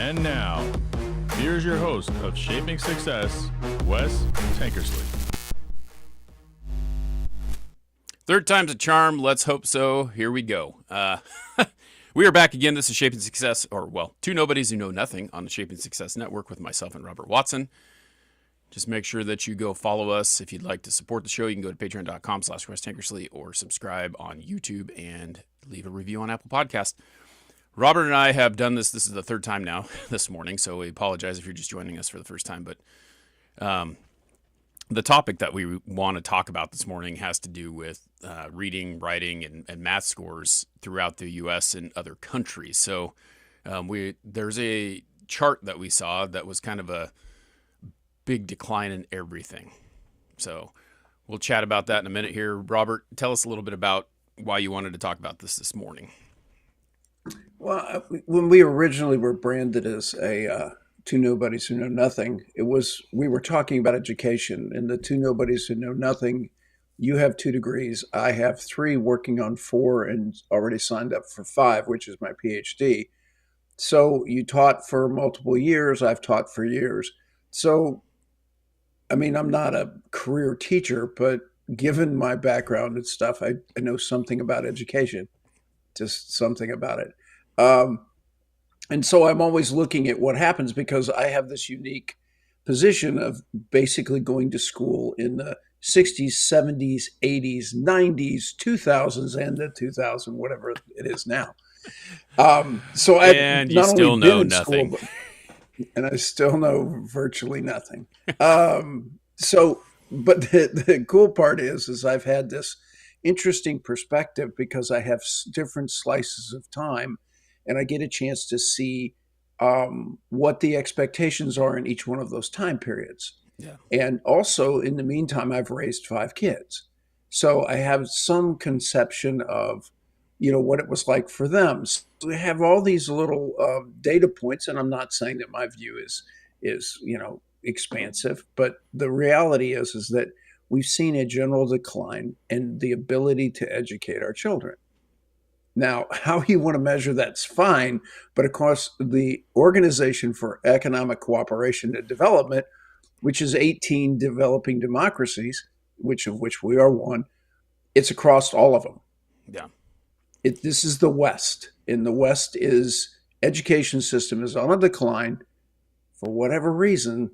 And now, here's your host of Shaping Success, Wes Tankersley. Third time's a charm. Let's hope so. Here we go. We are back again. This is Shaping Success, or well, Two Nobodies Who Know Nothing on the Shaping Success Network with myself and Robert Watson. Just make sure that you go follow us. If you'd like to support the show, you can go to patreon.com/Wes Tankersley or subscribe on YouTube and leave a review on Apple Podcast. Robert and I have done this. This is the third time now this morning, so we apologize if you're just joining us for the first time. But the topic that we want to talk about this morning has to do with reading, writing, and math scores throughout the U.S. and other countries. So there's a chart that we saw that was kind of a big decline in everything. So we'll chat about that in a minute here. Robert, tell us a little bit about why you wanted to talk about this morning. Well, when we originally were branded as a Two Nobodies Who Know Nothing, we were talking about education, and the Two Nobodies Who Know Nothing. You have 2 degrees. I have 3, working on 4, and already signed up for 5, which is my PhD. So you taught for multiple years. I've taught for years. So, I mean, I'm not a career teacher, but given my background and stuff, I know something about education, just something about it. And so I'm always looking at what happens because I have this unique position of basically going to school in the 60s, 70s, 80s, 90s, 2000s, and the 2000, whatever it is now. So I've not only been in school, and I still know virtually nothing. But the cool part is I've had this interesting perspective because I have different slices of time, and I get a chance to see what the expectations are in each one of those time periods. Yeah. And also, in the meantime, I've raised 5 kids. So I have some conception of, what it was like for them. So we have all these little data points, and I'm not saying that my view is expansive, but the reality is that we've seen a general decline in the ability to educate our children. Now, how you want to measure that's fine, but of course, the Organization for Economic Cooperation and Development, which is 18 developing democracies, of which we are one, it's across all of them. Yeah. This is the West. In the West, education system is on a decline. For whatever reason,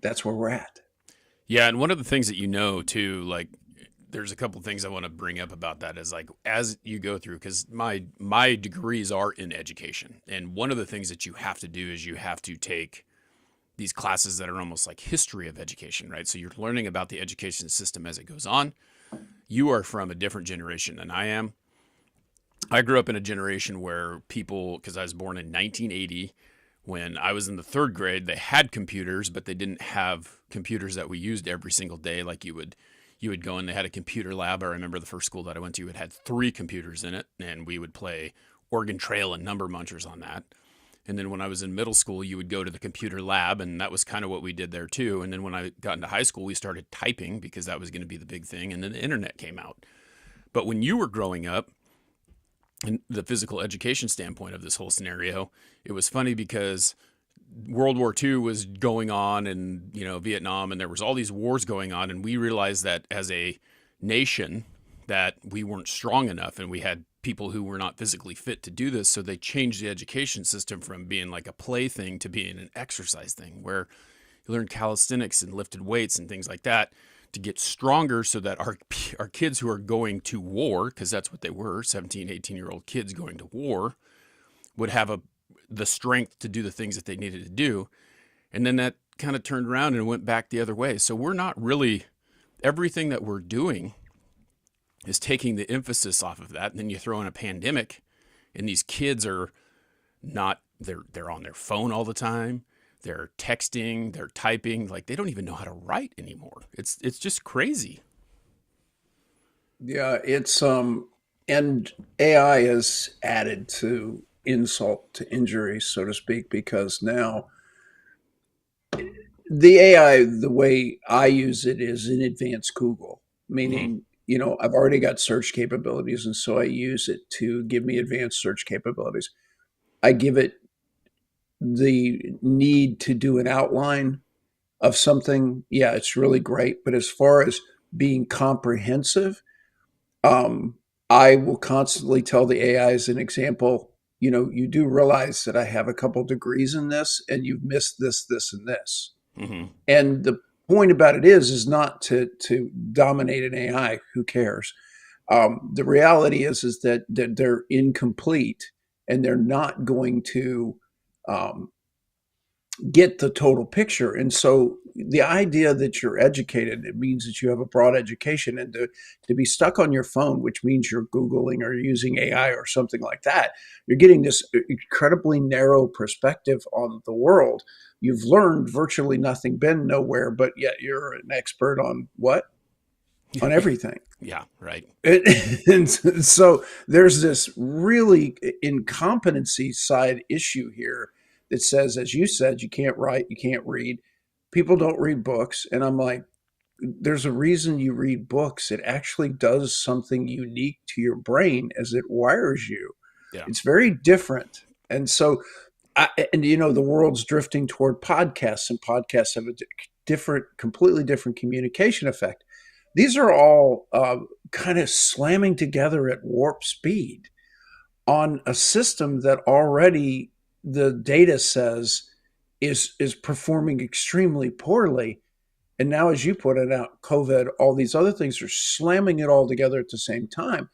that's where we're at. Yeah, and one of the things that too, like, there's a couple things I want to bring up about that is, like, as you go through, because my degrees are in education, and one of the things that you have to do is you have to take these classes that are almost like history of education, right? So you're learning about the education system as it goes on. You are from a different generation than I am. I grew up in a generation where because I was born in 1980, when I was in the 3rd grade, they had computers, but they didn't have computers that we used every single day. Like you would go in, they had a computer lab. I remember the first school that I went to, it had 3 computers in it, and we would play Oregon Trail and Number Munchers on that. And then when I was in middle school, you would go to the computer lab, and that was kind of what we did there too. And then when I got into high school, we started typing because that was going to be the big thing, and then the internet came out. But when you were growing up, in the physical education standpoint of this whole scenario, it was funny because World War II was going on, and Vietnam, and there was all these wars going on, and we realized that as a nation that we weren't strong enough, and we had people who were not physically fit to do this. So they changed the education system from being like a play thing to being an exercise thing, where you learn calisthenics and lifted weights and things like that to get stronger, so that our kids who are going to war, because that's what they were, 17, 18-year-old kids going to war, would have the strength to do the things that they needed to do. And then that kind of turned around and went back the other way. So we're not really, everything that we're doing is taking the emphasis off of that. And then you throw in a pandemic, and these kids are not, they're on their phone all the time. They're texting, they're typing, like they don't even know how to write anymore. It's just crazy. Yeah, and AI has added to insult to injury, so to speak, because now the AI, the way I use it, is in advanced Google, meaning, I've already got search capabilities, and so I use it to give me advanced search capabilities. I give it the need to do an outline of something, yeah, it's really great. But as far as being comprehensive, um, I will constantly tell the AI as an example, you do realize that I have a couple degrees in this and you've missed this, this, and this. Hmm. And the point about it is not to dominate an AI. Who cares? The reality is that they're incomplete and they're not going to um, get the total picture. And so the idea that you're educated, it means that you have a broad education, and to be stuck on your phone, which means you're Googling or using AI or something like that, you're getting this incredibly narrow perspective on the world. You've learned virtually nothing, been nowhere, but yet you're an expert on what? On everything. Yeah, right. And so there's this really incompetency side issue here that says, as you said, you can't write, you can't read. People don't read books. And I'm like, there's a reason you read books. It actually does something unique to your brain as it wires you. Yeah. It's very different. And so, the world's drifting toward podcasts, and podcasts have a different, completely different communication effect. These are all kind of slamming together at warp speed on a system that already the data says is performing extremely poorly. And now, as you put it out, COVID, all these other things are slamming it all together at the same time.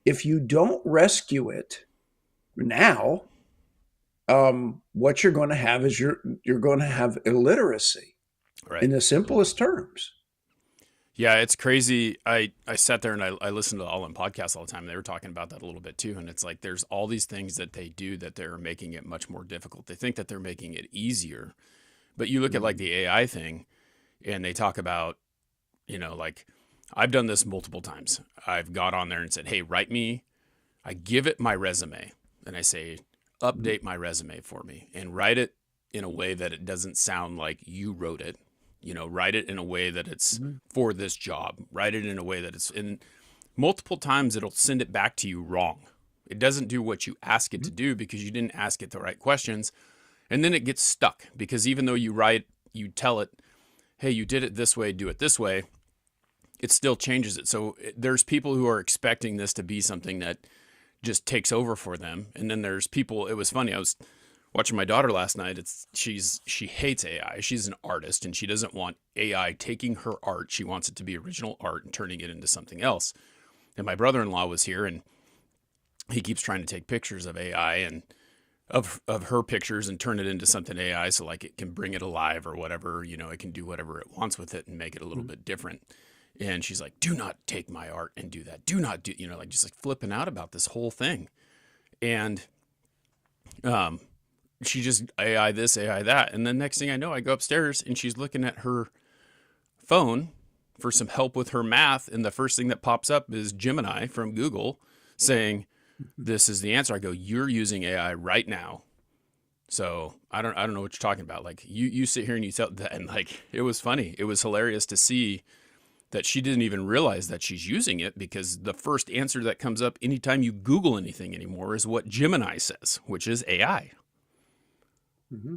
If you don't rescue it now, what you're going to have is you're going to have illiteracy Right. in the simplest terms. Yeah, it's crazy. I sat there and I listened to the All In podcast all the time. They were talking about that a little bit too. And it's like there's all these things that they do that they're making it much more difficult. They think that they're making it easier. But you look at like the AI thing and they talk about, like I've done this multiple times. I've got on there and said, hey, write me. I give it my resume and I say, update my resume for me and write it in a way that it doesn't sound like you wrote it. Write it in a way that it's for this job. Write it in a way that it's in multiple times. It'll send it back to you wrong. It doesn't do what you ask it to do because you didn't ask it the right questions. And then it gets stuck because even though you tell it, hey, you did it this way, do it this way, it still changes it. So there's people who are expecting this to be something that just takes over for them. And then there's people, it was funny. I was watching my daughter last night. She hates AI. She's an artist and she doesn't want AI taking her art. She wants it to be original art and turning it into something else. And my brother-in-law was here and he keeps trying to take pictures of AI and of her pictures and turn it into something AI. So like it can bring it alive or whatever, it can do whatever it wants with it and make it a little bit different. And she's like, do not take my art and do that. Do not do, just like flipping out about this whole thing. And, she just AI this, AI that. And then next thing I know, I go upstairs and she's looking at her phone for some help with her math. And the first thing that pops up is Gemini from Google saying, this is the answer. I go, you're using AI right now. So I don't know what you're talking about. Like you sit here and you tell that. And like, it was funny. It was hilarious to see that she didn't even realize that she's using it because the first answer that comes up anytime you Google anything anymore is what Gemini says, which is AI. Mm-hmm.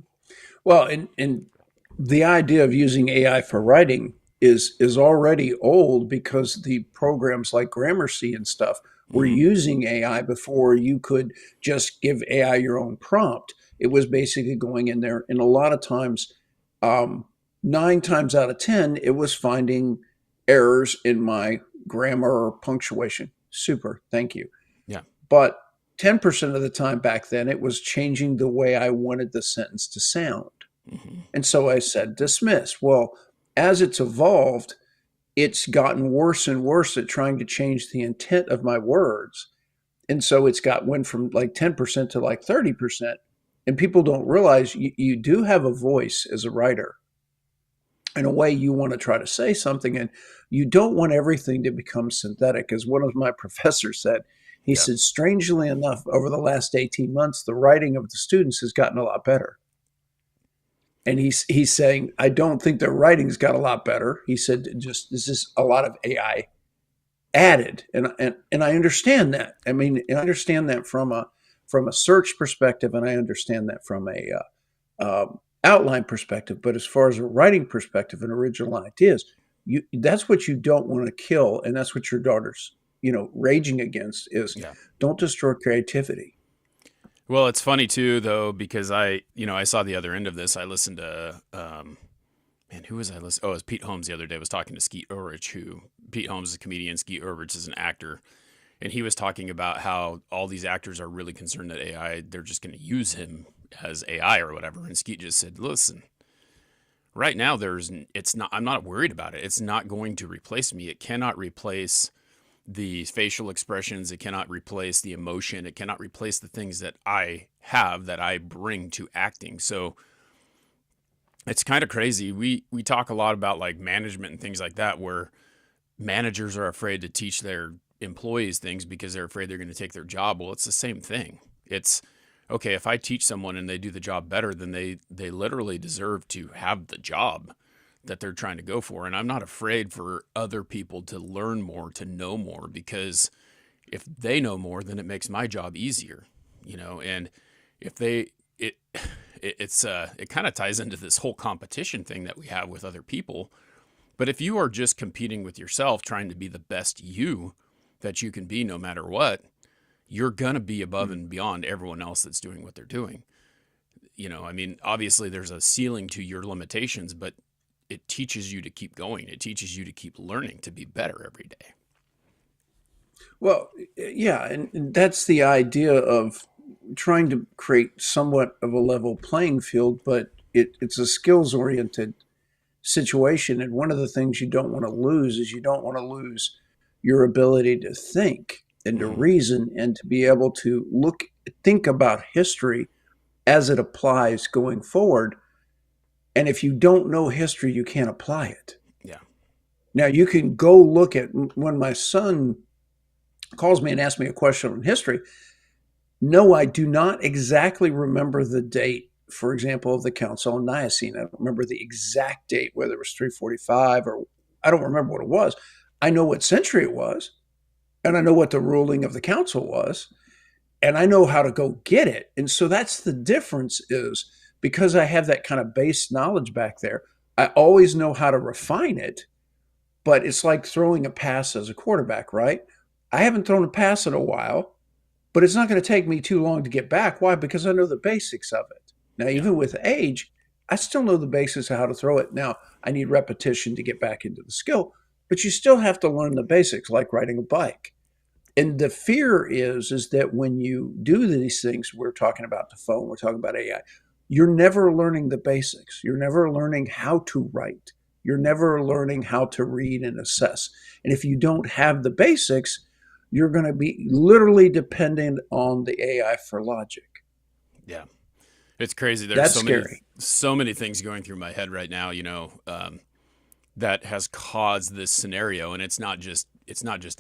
Well, and the idea of using AI for writing is already old because the programs like Grammarly and stuff were using AI before you could just give AI your own prompt. It was basically going in there, and a lot of times, 9 times out of 10, it was finding errors in my grammar or punctuation. Super, thank you. Yeah. But 10% of the time back then, it was changing the way I wanted the sentence to sound. Mm-hmm. And so I said, dismiss. Well, as it's evolved, it's gotten worse and worse at trying to change the intent of my words. And so went from like 10% to like 30%. And people don't realize you do have a voice as a writer. In a way, you want to try to say something, and you don't want everything to become synthetic. As one of my professors said, he said, strangely enough, over the last 18 months, the writing of the students has gotten a lot better. And he's saying, I don't think their writing's got a lot better. He said, just this is a lot of AI added. And I understand that. I mean, I understand that from a search perspective, and I understand that from outline perspective, but as far as a writing perspective and original ideas, that's what you don't want to kill, and that's what your daughter's raging against is Yeah. don't destroy creativity. Well, it's funny too, though, because I saw the other end of this. I listened to, man, who was I listening? Oh, it was Pete Holmes the other day. I was talking to Skeet Ulrich, Pete Holmes is a comedian, Skeet Ulrich is an actor. And he was talking about how all these actors are really concerned that AI, they're just going to use him as AI or whatever. And Skeet just said, listen, right now, I'm not worried about it. It's not going to replace me. It cannot replace the facial expressions. It cannot replace the emotion. It cannot replace the things that I have that I bring to acting. So it's kind of crazy. We talk a lot about like management and things like that, where managers are afraid to teach their employees things because they're afraid they're going to take their job. Well, it's the same thing. It's okay, if I teach someone and they do the job better, then they literally deserve to have the job that they're trying to go for. And I'm not afraid for other people to learn more, to know more, because if they know more, then it makes my job easier, and if they it it kind of ties into this whole competition thing that we have with other people. But if you are just competing with yourself, trying to be the best you that you can be no matter what, you're going to be above and beyond everyone else that's doing what they're doing. I mean, obviously there's a ceiling to your limitations, but it teaches you to keep going. It teaches you to keep learning, to be better every day. Well, yeah, and that's the idea of trying to create somewhat of a level playing field, but it's a skills oriented situation. And one of the things you don't want to lose is you don't want to lose your ability to think and to Mm-hmm. reason and to be able to think about history as it applies going forward. And if you don't know history, you can't apply it. Yeah. Now, you can go look at when my son calls me and asks me a question on history. No, I do not exactly remember the date, for example, of the Council on Nicene. I don't remember the exact date, whether it was 345 or I don't remember what it was. I know what century it was, and I know what the ruling of the council was, and I know how to go get it. And so that's the difference is because I have that kind of base knowledge back there, I always know how to refine it, but it's like throwing a pass as a quarterback, right? I haven't thrown a pass in a while, but it's not going to take me too long to get back. Why? Because I know the basics of it. Now, Yeah. even with age, I still know the basics of how to throw it. Now, I need repetition to get back into the skill, but you still have to learn the basics like riding a bike. And the fear is that when you do these things, we're talking about the phone, we're talking about AI, you're never learning the basics. You're never learning how to write. You're never learning how to read and assess. And if you don't have the basics, you're going to be literally dependent on the AI for logic. Yeah. It's crazy. There's That's scary. so many things going through my head right now, that has caused this scenario. And it's not just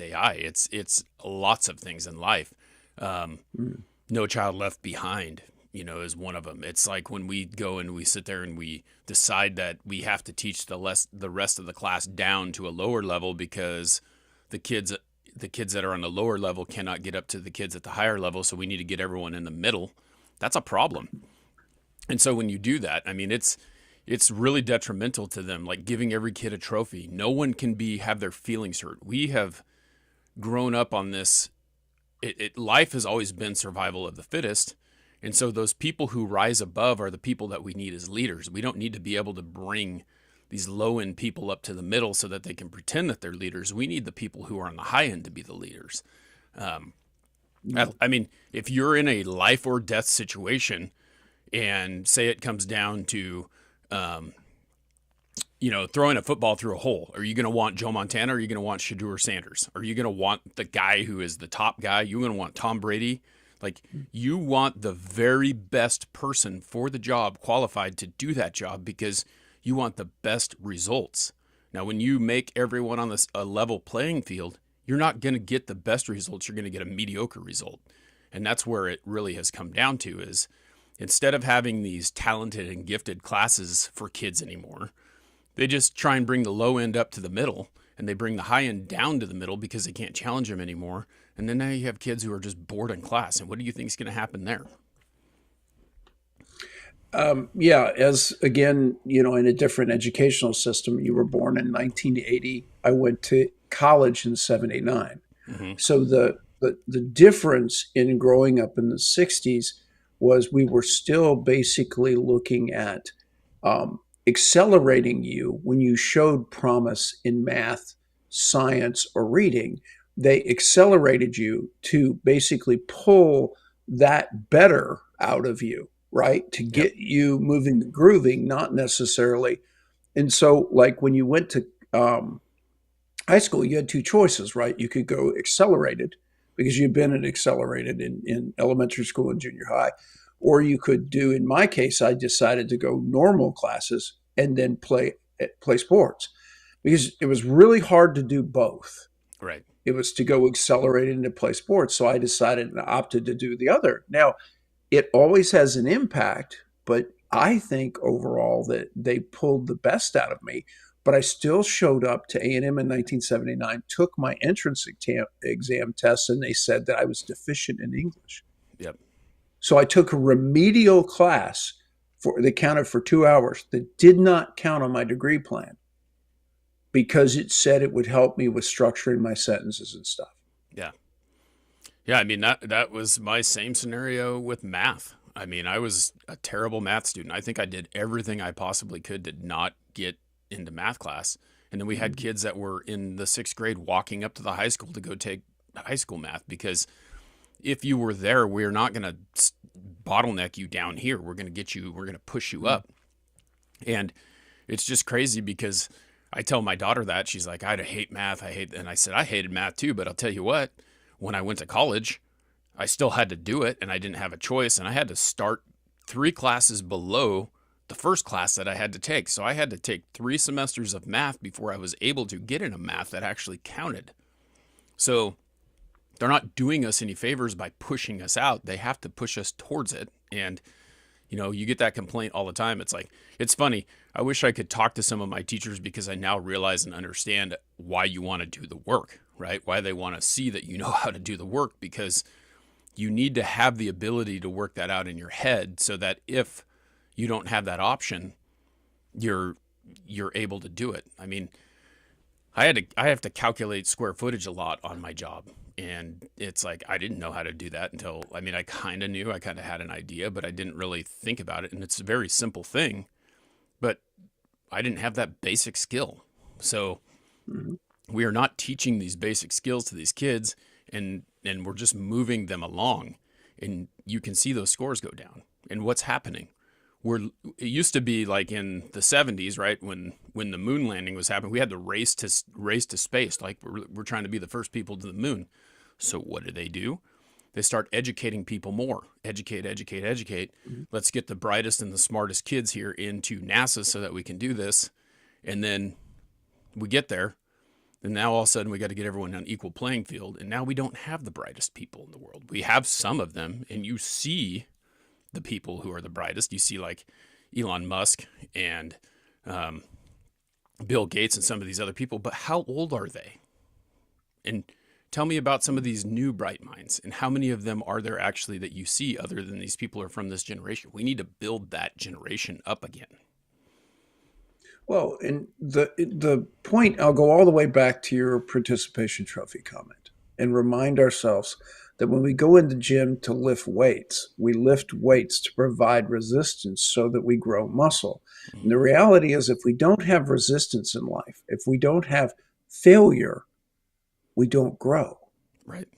AI. It's lots of things in life. Mm. No Child Left Behind, is one of them. It's like when we go and we sit there and we decide that we have to teach the rest of the class down to a lower level because the kids that are on the lower level cannot get up to the kids at the higher level, so we need to get everyone in the middle. That's a problem. And so when you do that, I mean, it's really detrimental to them, like giving every kid a trophy. No one can have their feelings hurt. We have grown up on this. Life has always been survival of the fittest. And so those people who rise above are the people that we need as leaders. We don't need to be able to bring these low end people up to the middle so that they can pretend that they're leaders. We need the people who are on the high end to be the leaders. I mean, if you're in a life or death situation and say it comes down to, throwing a football through a hole, are you going to want Joe Montana or are you going to want Shadur Sanders? Are you going to want the guy who is the top guy? You're going to want Tom Brady? Like, you want the very best person for the job qualified to do that job because you want the best results. Now, when you make everyone on a level playing field, you're not going to get the best results. You're going to get a mediocre result. And that's where it really has come down to is instead of having these talented and gifted classes for kids anymore, they just try and bring the low end up to the middle and they bring the high end down to the middle because they can't challenge them anymore. And then now you have kids who are just bored in class. And what do you think is going to happen there? Yeah, as again, in a different educational system, you were born in 1980. I went to college in 79. Hmm. So the difference in growing up in the 60s was we were still basically looking at accelerating you when you showed promise in math, science, or reading. They accelerated you to basically pull that better out of you, right? To Yep. get you moving and grooving, not necessarily. And so, like when you went to high school, you had two choices, right? You could go accelerated because you'd been in accelerated in elementary school and junior high, or you could do, in my case, I decided to go normal classes and then play sports because it was really hard to do both. Right. It was to go accelerated and to play sports. So I decided and opted to do the other. Now, it always has an impact, but I think overall that they pulled the best out of me. But I still showed up to A&M in 1979, took my entrance exam tests, and they said that I was deficient in English. Yep. So I took a remedial class that counted for 2 hours that did not count on my degree plan because it said it would help me with structuring my sentences and stuff. Yeah. Yeah. I mean, that was my same scenario with math. I mean, I was a terrible math student. I think I did everything I possibly could to not get into math class. And then we had kids that were in the sixth grade walking up to the high school to go take high school math because if you were there, we're not going to bottleneck you down here. We're going to get you, we're going to push you up. And it's just crazy because I tell my daughter that she's like, I hate math. And I said, I hated math too. But I'll tell you what, when I went to college, I still had to do it and I didn't have a choice. And I had to start 3 classes below the first class that I had to take. So I had to take 3 semesters of math before I was able to get in a math that actually counted. So they're not doing us any favors by pushing us out. They have to push us towards it. And, you get that complaint all the time. It's like, it's funny. I wish I could talk to some of my teachers because I now realize and understand why you want to do the work, right? Why they want to see that you know how to do the work because you need to have the ability to work that out in your head so that if you don't have that option, you're able to do it. I mean, I have to calculate square footage a lot on my job. And it's like I didn't know how to do that until I mean I kind of knew, I kind of had an idea, but I didn't really think about it. And it's a very simple thing, but I didn't have that basic skill. So Mhm. we are not teaching these basic skills to these kids and we're just moving them along. And you can see those scores go down. And what's happening? It used to be like in the 70s, right? When the moon landing was happening, we had to race to space. Like we're trying to be the first people to the moon. So what do? They start educating people more. Educate, educate, educate. Mhm. Let's get the brightest and the smartest kids here into NASA so that we can do this. And then we get there. And now all of a sudden we got to get everyone on an equal playing field. And now we don't have the brightest people in the world. We have some of them, and you see the people who are the brightest. You see like Elon Musk and Bill Gates and some of these other people, but how old are they? And tell me about some of these new bright minds and how many of them are there actually that you see other than these people are from this generation? We need to build that generation up again. Well, and the point, I'll go all the way back to your participation trophy comment and remind ourselves that when we go in the gym to lift weights, we lift weights to provide resistance so that we grow muscle. And the Mhm. reality is, if we don't have resistance in life, if we don't have failure, we don't grow. Right.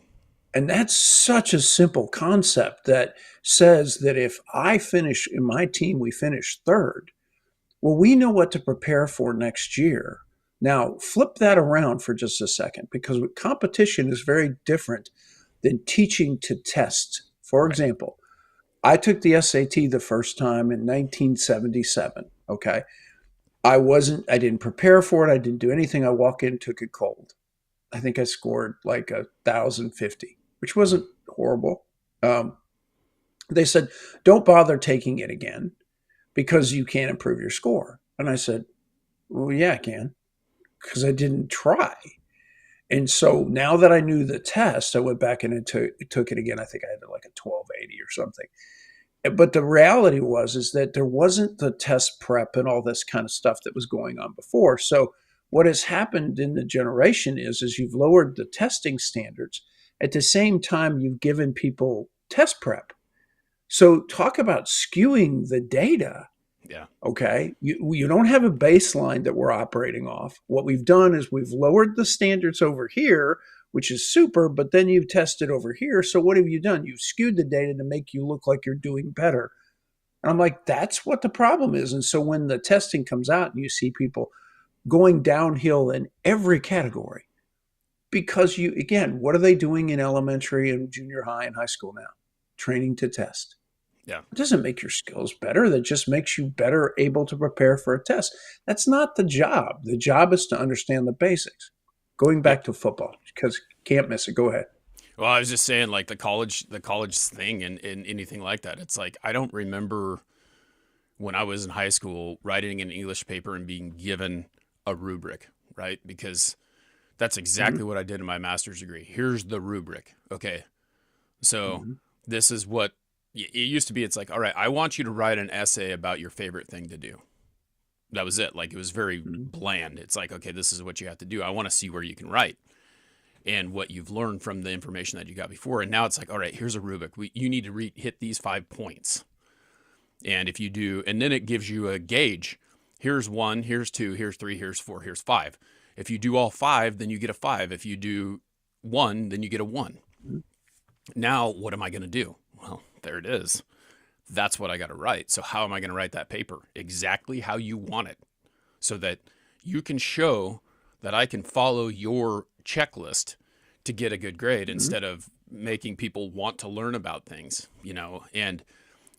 And that's such a simple concept that says that if I finish in my team, we finish third, well, we know what to prepare for next year. Now, flip that around for just a second because competition is very different than teaching to test. For Right. example, I took the SAT the first time in 1977. Okay. I didn't prepare for it. I didn't do anything. I walked in, took it cold. I think I scored like 1,050, which Mhm. wasn't horrible. Um, they said, don't bother taking it again because you can't improve your score. And I said, well, yeah, I can because I didn't try. And so now that I knew the test, I went back and took it again. I think I had like a 1280 or something. But the reality is that there wasn't the test prep and all this kind of stuff that was going on before. So what has happened in the generation is you've lowered the testing standards. At the same time, you've given people test prep. So talk about skewing the data. Yeah. Okay. You don't have a baseline that we're operating off. What we've done is we've lowered the standards over here, which is super, but then you've tested over here. So what have you done? You've skewed the data to make you look like you're doing better. And I'm like, that's what the problem is. And so when the testing comes out and you see people going downhill in every category, because again, what are they doing in elementary and junior high and high school now? Training to test. Yeah. It doesn't make your skills better. That just makes you better able to prepare for a test. That's not the job. The job is to understand the basics. Going back to football, because can't miss it. Go ahead. Well, I was just saying, like the college thing and anything like that. It's like, I don't remember when I was in high school writing an English paper and being given a rubric, right? Because that's exactly what I did in my master's degree. Here's the rubric. Okay. So this is what it used to be. It's like, all right, I want you to write an essay about your favorite thing to do. That was it. Like, it was very bland. It's like, okay, this is what you have to do. I want to see where you can write and what you've learned from the information that you got before. And now it's like, all right, here's a rubric. You need to hit these 5 points. And if you do, and then it gives you a gauge. Here's 1, here's 2, here's 3, here's 4, here's 5. If you do all 5, then you get a 5. If you do 1, then you get a 1. Now, what am I going to do? Well, there it is. That's what I got to write. So how am I going to write that paper? Exactly how you want it, so that you can show that I can follow your checklist to get a good grade instead of making people want to learn about things, and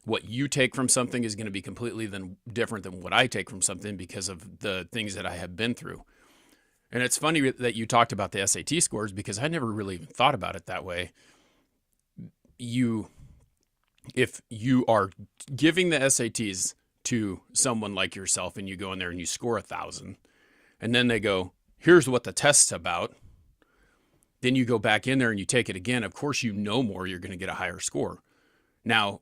what you take from something is going to be completely different than what I take from something because of the things that I have been through. And it's funny that you talked about the SAT scores, because I never really even thought about it that way. If you are giving the SATs to someone like yourself and you go in there and you score 1,000, and then they go, here's what the test's about. Then you go back in there and you take it again. Of course, more, you're going to get a higher score. Now,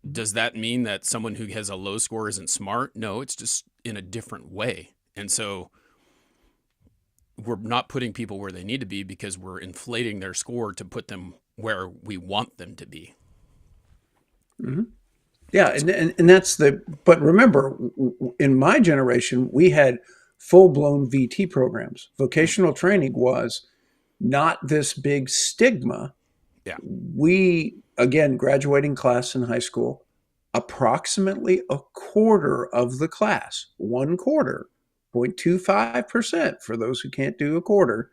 does that mean that someone who has a low score isn't smart? No, it's just in a different way. And so we're not putting people where they need to be because we're inflating their score to put them where we want them to be. Yeah, and that's but remember, in my generation, we had full-blown VT programs. Vocational training was not this big stigma. Yeah. We, again, graduating class in high school, approximately a quarter of the class, 1/4, 0.25% for those who can't do a quarter.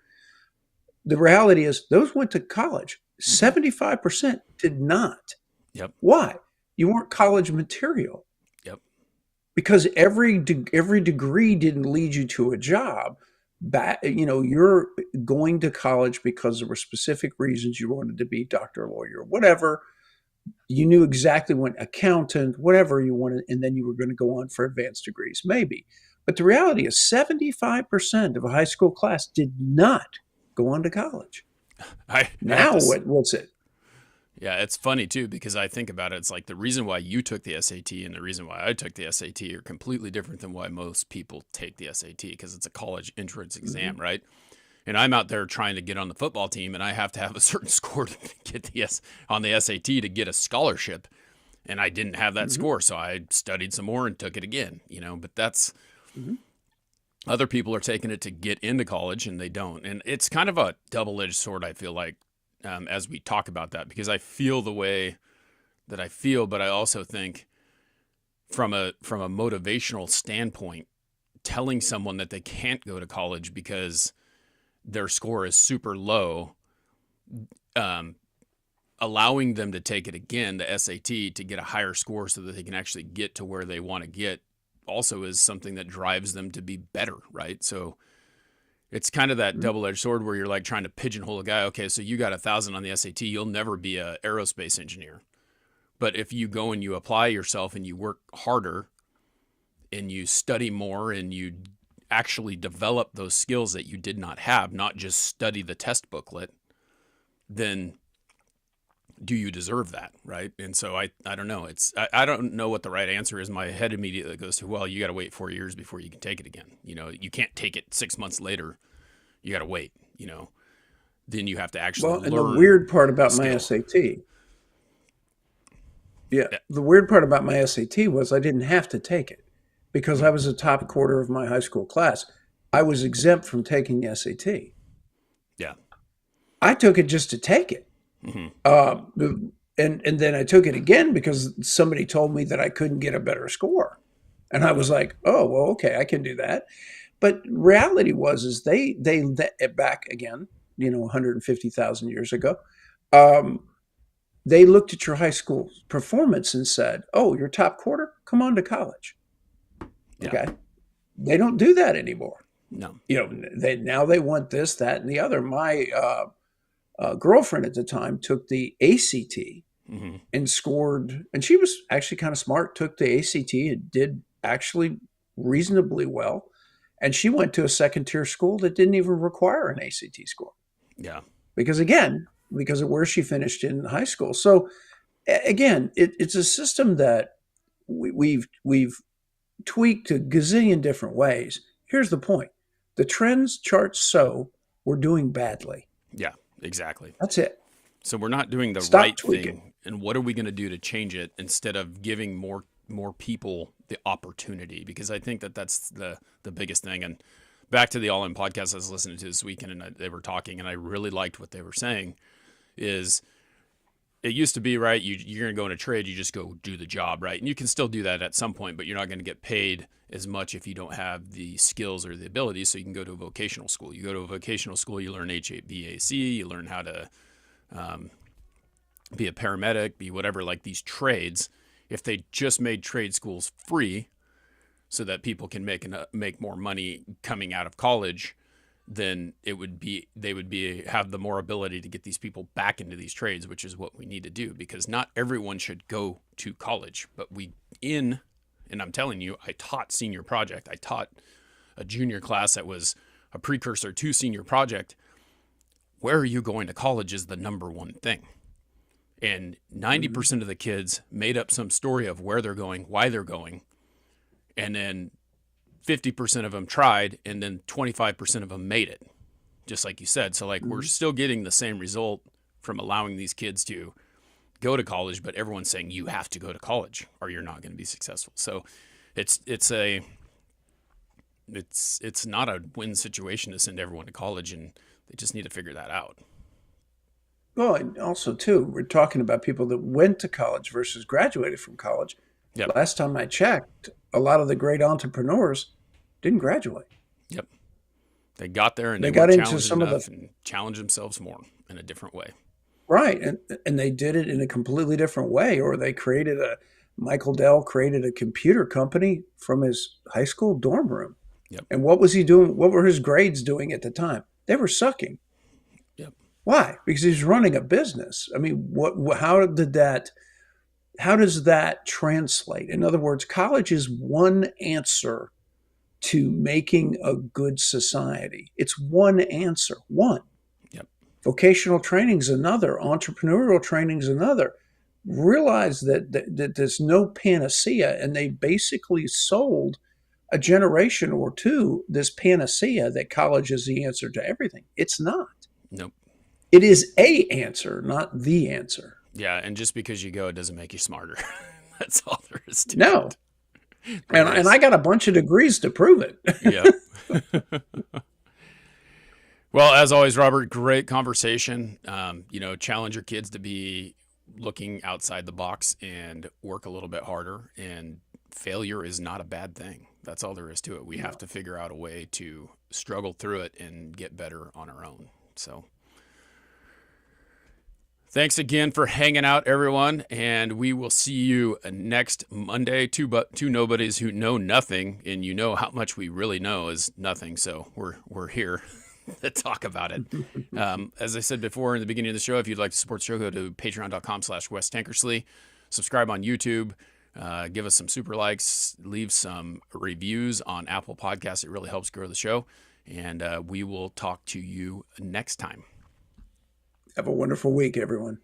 The reality is those went to college. 75% did not. Yep. Why? You weren't college material. Yep. Because every degree didn't lead you to a job. You're going to college because there were specific reasons you wanted to be doctor, lawyer, whatever. You knew exactly what accountant, whatever you wanted, and then you were going to go on for advanced degrees, maybe. But the reality is 75% of a high school class did not go on to college. What's it? Yeah, it's funny too, because I think about it. It's like the reason why you took the SAT and the reason why I took the SAT are completely different than why most people take the SAT, because it's a college entrance exam, right? And I'm out there trying to get on the football team, and I have to have a certain score to get on the SAT to get a scholarship. And I didn't have that score, so I studied some more and took it again, but that's other people are taking it to get into college and they don't. And it's kind of a double-edged sword, I feel like, as we talk about that, because I feel the way that I feel, but I also think from a motivational standpoint, telling someone that they can't go to college because their score is super low, allowing them to take it again, the SAT, to get a higher score so that they can actually get to where they want to get, also is something that drives them to be better, right? So it's kind of that double-edged sword where you're like trying to pigeonhole a guy. Okay, so you got 1,000 on the SAT, you'll never be an aerospace engineer. But if you go and you apply yourself and you work harder and you study more and you actually develop those skills that you did not have, not just study the test booklet, then do you deserve that, right? And so I don't know. I don't know what the right answer is. My head immediately goes to, well, you got to wait 4 years before you can take it again. You can't take it 6 months later. You got to wait. Then you have to actually Well, and the learn weird part the about my skill. SAT, yeah, Yeah. the weird part about my SAT was I didn't have to take it because I was the top quarter of my high school class. I was exempt from taking the SAT. Yeah. I took it just to take it. Hmm. And then I took it again because somebody told me that I couldn't get a better score. And I was like, oh, well, okay, I can do that. But reality was is they back again, 150,000 years ago. Um, they looked at your high school performance and said, "Oh, you're top quarter. Come on to college." Yeah. Okay, they don't do that anymore. No. They want this, that, and the other. My girlfriend at the time took the ACT Hmm. and scored, and she was actually kind of smart. Took the ACT and did actually reasonably well, and she went to a second tier school that didn't even require an ACT score Yeah. because of where she finished in high school. So again, it's a system that we've tweaked a gazillion different ways. Here's the point: the trends chart so we're doing badly. Yeah. Exactly. That's it. So we're not doing the Stop right tweaking. thing. And what are we going to do to change it instead of giving more people the opportunity? Because I think that's the biggest thing. And back to the All In podcast I was listening to this weekend, and they were talking, and I really liked what they were saying. Is it used to be, right? You're going to go in a trade, you just go do the job, right? And you can still do that at some point, but you're not going to get paid as much if you don't have the skills or the ability. So you can go to a vocational school. You go to a vocational school, you learn HVAC, you learn how to be a paramedic, be whatever, like these trades. If they just made trade schools free so that people can make more money coming out of college, then they would have the more ability to get these people back into these trades, which is what we need to do, because not everyone should go to college. But and I'm telling you, I taught senior project. I taught a junior class that was a precursor to senior project. Where are you going to college is the number one thing. And 90% of the kids made up some story of where they're going, why they're going. And then 50% of them tried, and then 25% of them made it, just like you said. So we're still getting the same result from allowing these kids to go to college, but everyone's saying you have to go to college or you're not going to be successful. So it's not a win situation to send everyone to college, and they just need to figure that out. Well, and also too, we're talking about people that went to college versus graduated from college. Yep. Last time I checked, a lot of the great entrepreneurs didn't graduate. Yep. They got there and They they got were into challenged some of enough the and challenged themselves more in a different way. right, and they did it in a completely different way. Or Michael Dell created a computer company from his high school dorm room. Yep. And what was he doing? What were his grades doing at the time? They were sucking. Yep. Why? Because he's running a business. I mean, how does that translate? In other words, college is one answer to making a good society. It's one answer. One. Yep. Vocational training is another. Entrepreneurial training is another. Realize that there's no panacea, and they basically sold a generation or two this panacea that college is the answer to everything. It's not. Nope. It is a answer, not the answer. Yeah, and just because you go, it doesn't make you smarter. That's all there is to No. it. And I got a bunch of degrees to prove it. Yeah. Well, as always, Robert, great conversation. Challenge your kids to be looking outside the box and work a little bit harder. And failure is not a bad thing. That's all there is to it. We have to figure out a way to struggle through it and get better on our own. So thanks again for hanging out, everyone. And we will see you next Monday. Two nobodies who know nothing, and you know how much we really know is nothing. So we're here to talk about it. As I said before in the beginning of the show, if you'd like to support the show, go to patreon.com/Wes Tankersley. Subscribe on YouTube. Give us some super likes. Leave some reviews on Apple Podcasts. It really helps grow the show. And we will talk to you next time. Have a wonderful week, everyone.